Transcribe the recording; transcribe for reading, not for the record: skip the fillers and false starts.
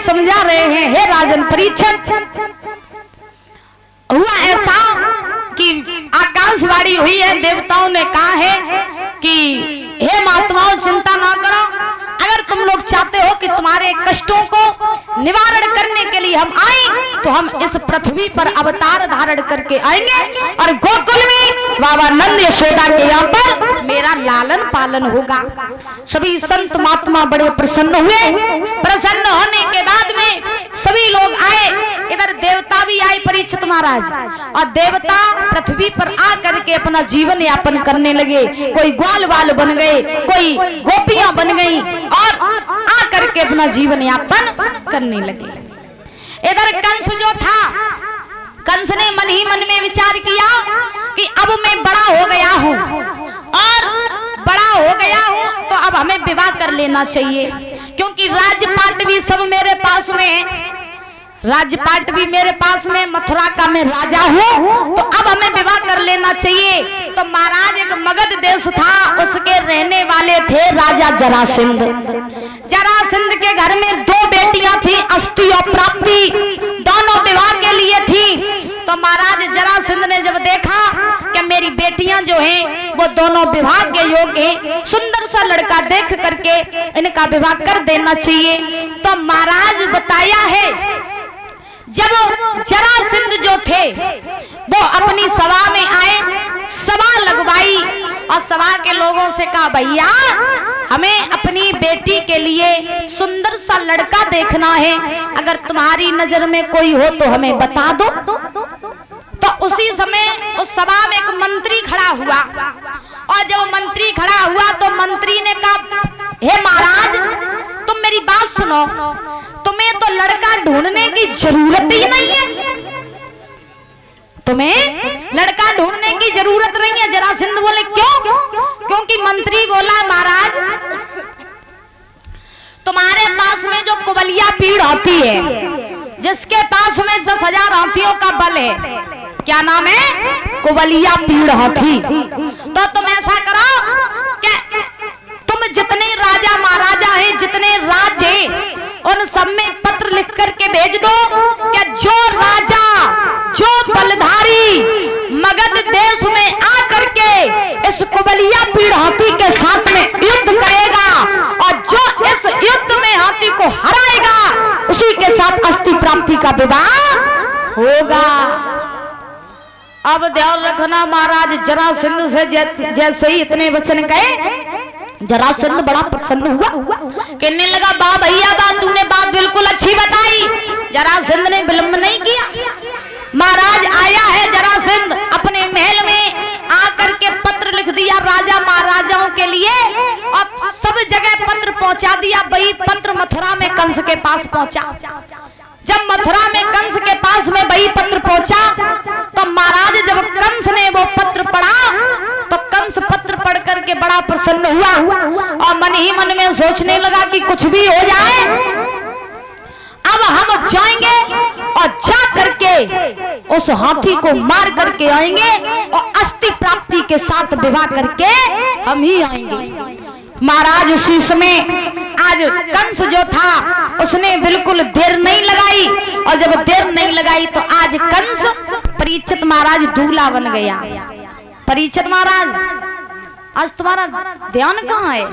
समझा रहे हैं, हे राजन परीक्षित, हुआ ऐसा कि आकाशवाणी हुई है, देवताओं ने कहा है कि हे महात्माओं चिंता ना करो, अगर तुम लोग चाहते हो कि तुम्हारे कष्टों को निवारण करने के लिए हम आए तो हम इस पृथ्वी पर अवतार धारण करके आएंगे और गोकुल में बाबा नंद यशोदा के यहाँ पर मेरा लालन पालन होगा। सभी संत महात्मा बड़े प्रसन्न हुए। प्रसन्न होने के बाद में सभी लोग आए, इधर देवता भी आए परीक्षित महाराज, और देवता पृथ्वी पर आ करके अपना जीवन यापन करने लगे। कोई ग्वाल वाल बन गए, कोई गोपियां बन गई और आ करके अपना जीवन यापन करने लगे। इधर कंस जो था, कंस ने मन ही मन में विचार किया कि अब मैं बड़ा हो गया हूँ और बड़ा हो गया हूँ तो अब हमें विवाह कर लेना चाहिए, क्योंकि राजपाट भी सब मेरे पास में है, राजपाट भी मेरे पास में, मथुरा का मैं राजा हूँ, तो अब हमें विवाह कर लेना चाहिए। तो महाराज एक मगध देश था, उसके रहने वाले थे राजा जरासंध। जरासंध के घर में 2 बेटियां थी, अष्टि और प्राप्ति, दोनों विवाह के लिए थी। तो महाराज जरासंध ने जब देखा कि मेरी बेटियां जो हैं वो दोनों विवाह के योग्य हैं, सुंदर सा लड़का देख करके इनका विवाह कर देना चाहिए, तो महाराज बताया है जब जरासंध जो थे वो अपनी सभा में आए, सभा लगवाई और सभा के लोगों से कहा भैया हमें अपनी बेटी के लिए सुंदर सा लड़का देखना है, अगर तुम्हारी नजर में कोई हो तो हमें बता दो। तो उसी समय उस सभा में एक मंत्री खड़ा हुआ, और जब मंत्री खड़ा हुआ तो मंत्री ने कहा हे महाराज तुम मेरी बात सुनो, तुम्हें तो लड़का ढूंढने की जरूरत ही नहीं है, तुम्हें लड़का ढूंढने की जरूरत नहीं है। जरासंध बोले क्यों? क्योंकि मंत्री बोला महाराज तुम्हारे पास में जो कुबलिया पीड़ होती है, जिसके पास में 10,000 हाथियों का बल है, क्या नाम है? कुबलिया पीड़ हाथी। तो तुम ऐसा करो कि तुम जितने राजा महाराजा हैं, जितने राज्य हैं, उन सब में पत्र लिख करके भेज दो कि जो राजा, जो बलधारी मगध देश में आकर के इस कुबलिया पीड़ हाथी के साथ में युद्ध करेगा और जो इस युद्ध में हाथी को हराएगा उसी के साथ अष्टि प्राप्ति का विवाह होगा। अब ध्यान रखना महाराज जरासंध से जैसे ही इतने वचन कहे, जरासंध बड़ा प्रसन्न हुआ, कहने लगा वाह भैया वाह, तूने बात बिल्कुल अच्छी बताई। जरासंध ने विलंब नहीं किया, महाराज आया है जरासंध अपने महल में आकर के पत्र लिख दिया राजा महाराजाओं के लिए और सब जगह पत्र पहुंचा दिया। वही पत्र मथुरा में कंस के पास पहुंचा। जब मथुरा में कंस के पास में वही पत्र पहुंचा तो महाराज जब कंस ने वो पत्र पढ़ा तो कंस पत्र पढ़ करके बड़ा प्रसन्न हुआ और मन ही मन में सोचने लगा कि कुछ भी हो जाए अब हम जाएंगे और जा करके उस हाथी को मार करके आएंगे और अष्टि प्राप्ति के साथ विवाह करके हम ही आएंगे। महाराज उसी समय आज कंस जो था उसने बिल्कुल देर नहीं लगाई और जब देर नहीं लगाई तो आज कंस परीक्षित महाराज दूल्हा बन गया। परीक्षित महाराज आज तुम्हारा ध्यान कहाँ है?